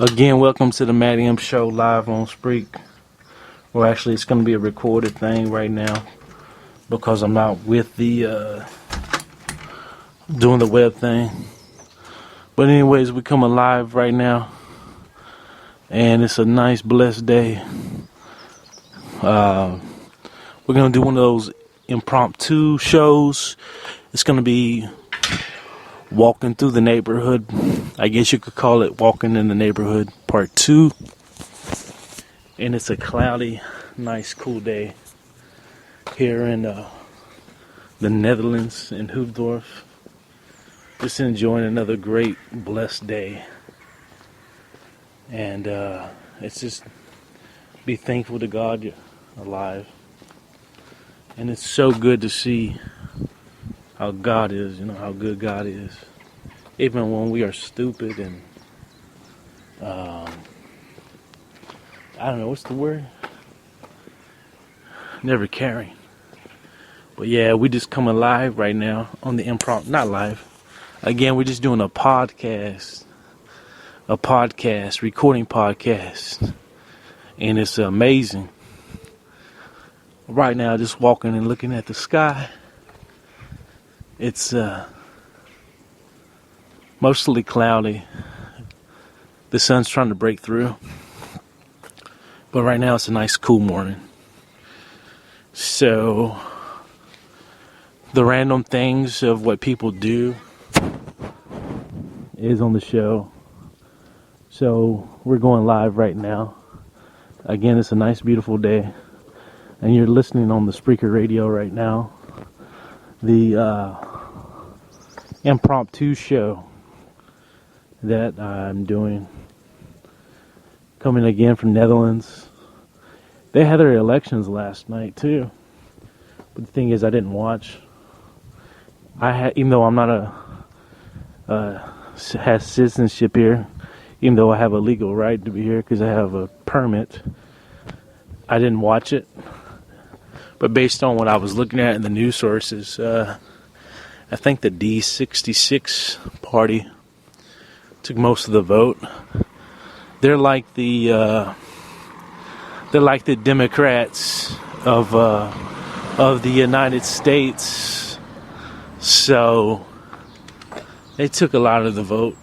Again, welcome to the Matty M Show live on Spreaker. Well, actually, it's going to be a recorded thing right now because I'm not with the doing the web thing. But anyways, we coming live right now, and it's a nice, blessed day. We're going to do one of those impromptu shows. It's going to be walking through the neighborhood. I guess you could call it walking in the neighborhood part 2. And it's a cloudy, nice, cool day here in the Netherlands in Hoofddorp. Just enjoying another great, blessed day. And it's just be thankful to God you're alive. And it's so good to see how God is, how good God is. Even when we are stupid and, I don't know, what's the word? Never caring. But yeah, we just coming live right now on the impromptu, not live. Again, we're just doing a podcast, recording podcast. And it's amazing. Right now, just walking and looking at the sky. It's mostly cloudy. The sun's trying to break through. But right now it's a nice cool morning. So the random things of what people do is on the show. So we're going live right now. Again, it's a nice beautiful day. And you're listening on the Spreaker radio right now. The impromptu show that I'm doing, coming again from Netherlands. They had their elections last night too, but the thing is, I didn't watch. Even though I'm not has citizenship here, even though I have a legal right to be here because I have a permit, I didn't watch it. But based on what I was looking at in the news sources, I think the D66 party took most of the vote. They're like the Democrats of the United States. So they took a lot of the vote.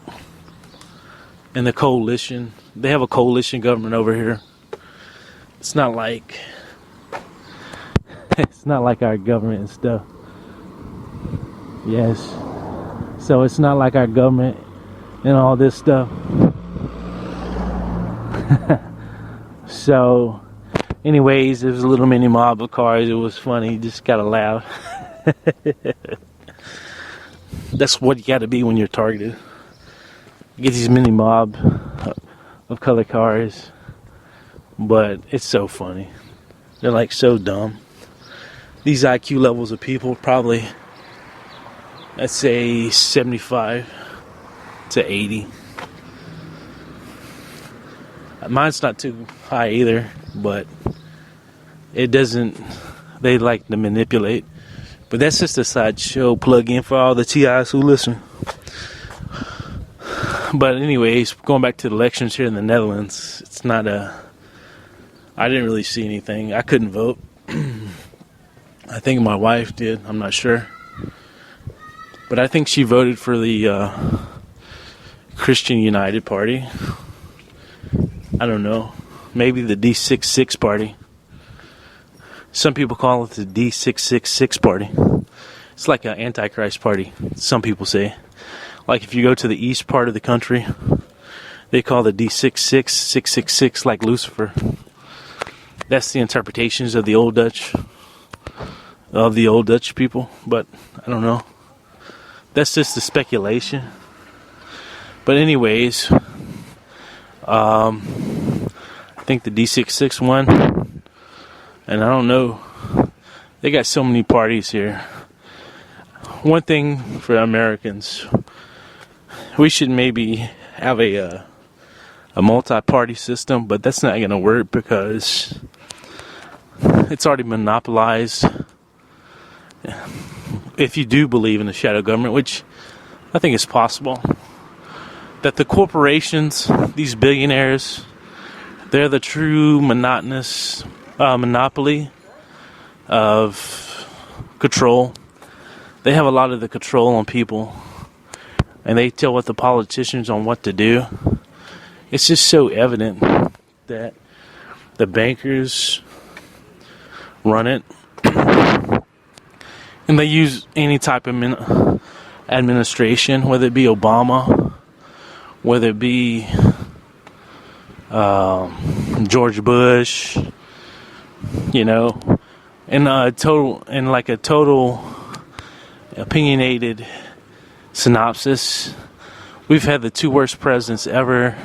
And the coalition, they have a coalition government over here. It's not like our government and stuff. Yes. So it's not like our government and all this stuff. So, anyways, there was a little mini mob of cars. It was funny. You just gotta laugh. That's what you gotta be when you're targeted. You get these mini mob of color cars. But it's so funny. They're like so dumb. These IQ levels of people probably, let's say 75 to 80. Mine's not too high either, but it doesn't, they like to manipulate. But that's just a sideshow plug-in for all the TIs who listen. But anyways, going back to the elections here in the Netherlands, it's not I didn't really see anything. I couldn't vote. I think my wife did. I'm not sure. But I think she voted for the Christian United Party. I don't know. Maybe the D66 Party. Some people call it the D666 Party. It's like an Antichrist party, some people say. Like if you go to the east part of the country, they call the D66 666 like Lucifer. That's the interpretations of the old Dutch people, but I don't know. That's just the speculation. But anyways, I think the D66 won, and I don't know. They got so many parties here. One thing for Americans, we should maybe have a multi-party system, but that's not going to work because it's already monopolized. If you do believe in the shadow government, which I think is possible, that the corporations, these billionaires, they're the true monopoly of control. They have a lot of the control on people, and they tell what the politicians on what to do. It's just so evident that the bankers run it, and they use any type of administration, whether it be Obama, whether it be George Bush, in a total opinionated synopsis. We've had the two worst presidents ever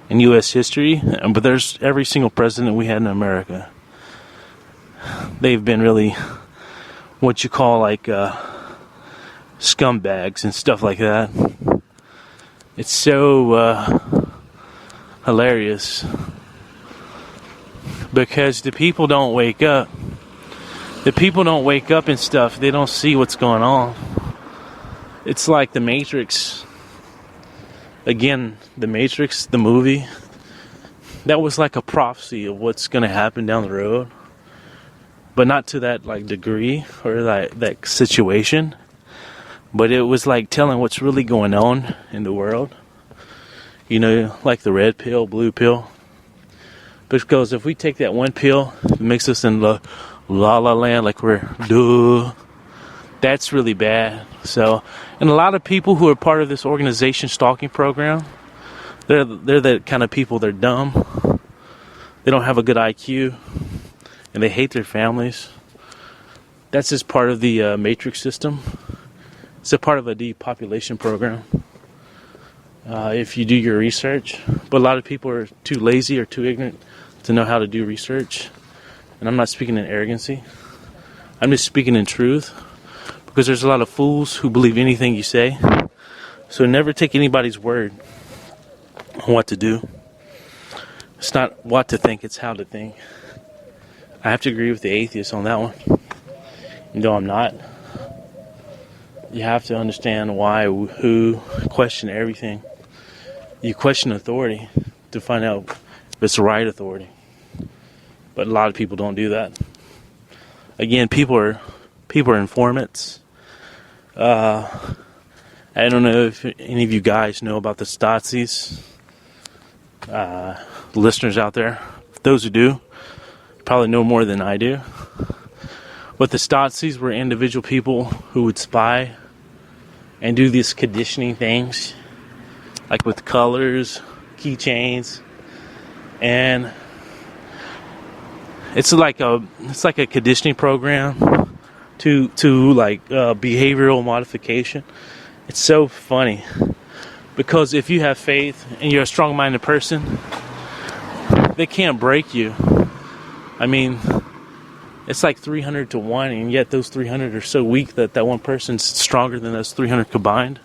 in U.S. history, but there's every single president we had in America. They've been really what you call scumbags and stuff like that. It's so hilarious because the people don't wake up. The people don't wake up and stuff. They don't see what's going on. It's like The Matrix. Again, The Matrix, the movie, that was like a prophecy of what's going to happen down the road. But not to that degree or that situation. But it was telling what's really going on in the world. Like the red pill, blue pill. Because if we take that one pill, it makes us in the la la land that's really bad. So, and a lot of people who are part of this organization stalking program, they're the kind of people, they're dumb. They don't have a good IQ. And they hate their families. That's just part of the matrix system. It's a part of a depopulation program. If you do your research. But a lot of people are too lazy or too ignorant to know how to do research. And I'm not speaking in arrogancy. I'm just speaking in truth. Because there's a lot of fools who believe anything you say. So never take anybody's word on what to do. It's not what to think, it's how to think. I have to agree with the atheists on that one. Even though I'm not. You have to understand why, who, question everything. You question authority to find out if it's the right authority. But a lot of people don't do that. Again, people are informants. I don't know if any of you guys know about the Stasis. Listeners out there, those who do, probably know more than I do. But the Stasis were individual people who would spy and do these conditioning things, like with colors, keychains, and it's like a conditioning program to behavioral modification. It's so funny because if you have faith and you're a strong-minded person, they can't break you. I mean, it's like 300 to 1, and yet those 300 are so weak that one person's stronger than those 300 combined.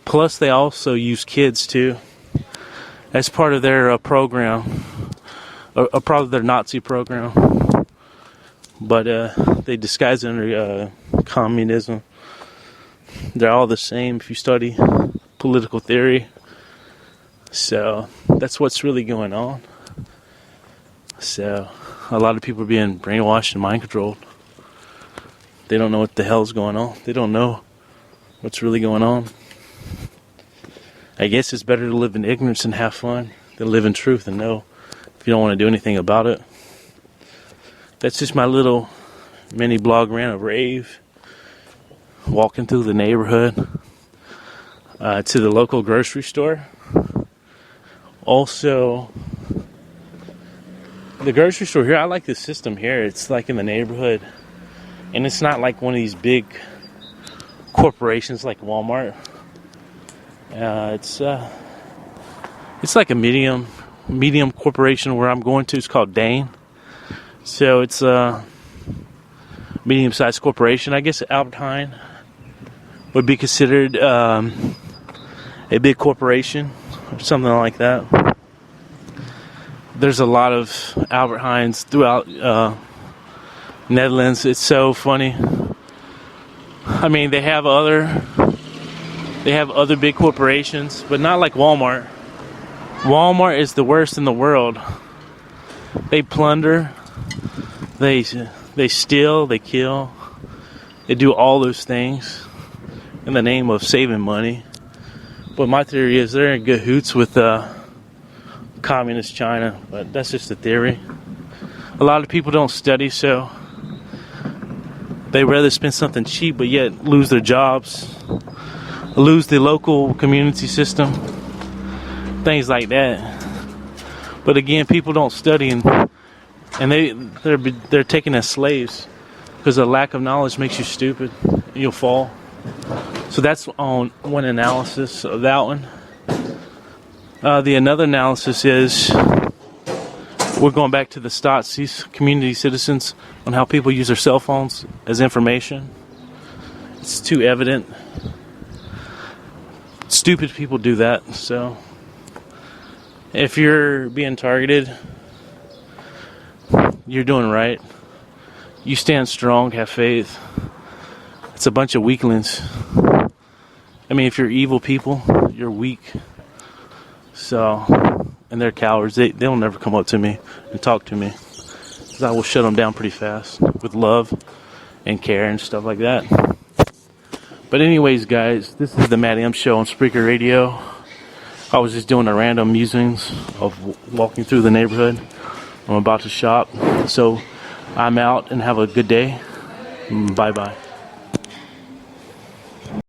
Plus, they also use kids, too, as part of their program, a part of their Nazi program. But they disguise it under communism. They're all the same if you study political theory. So, that's what's really going on. So, a lot of people are being brainwashed and mind controlled. They don't know what the hell's going on. They don't know what's really going on. I guess it's better to live in ignorance and have fun than live in truth and know if you don't want to do anything about it. That's just my little mini blog rant of rave. Walking through the neighborhood to the local grocery store. Also, the grocery store here, I like the system here. It's like in the neighborhood. And it's not like one of these big corporations like Walmart. It's like a medium corporation where I'm going to. It's called Dane. So it's a medium-sized corporation. I guess Albert Heijn would be considered a big corporation or something like that. There's a lot of Albert Heijns throughout Netherlands. It's so funny. I mean, they have other They have other big corporations, but not like Walmart. Walmart is the worst in the world. They plunder, they steal, they kill. They do all those things in the name of saving money. But my theory is they're in good hoots with communist China, but that's just a theory. A lot of people don't study, so they rather spend something cheap but yet lose their jobs, lose the local community system, things like that. But again, people don't study, and they're taken as slaves because a lack of knowledge makes you stupid. You'll fall. So that's on one analysis of that one. The another analysis is we're going back to the stats, these community citizens, on how people use their cell phones as information. It's too evident. Stupid people do that. So if you're being targeted, you're doing right. You stand strong, have faith. It's a bunch of weaklings. I mean, if you're evil people, you're weak. So, and they're cowards. They'll never come up to me and talk to me, because I will shut them down pretty fast with love and care and stuff like that. But anyways, guys, this is the Matt M Show on Spreaker Radio. I was just doing a random musings of walking through the neighborhood. I'm about to shop, so I'm out, and have a good day. Bye bye.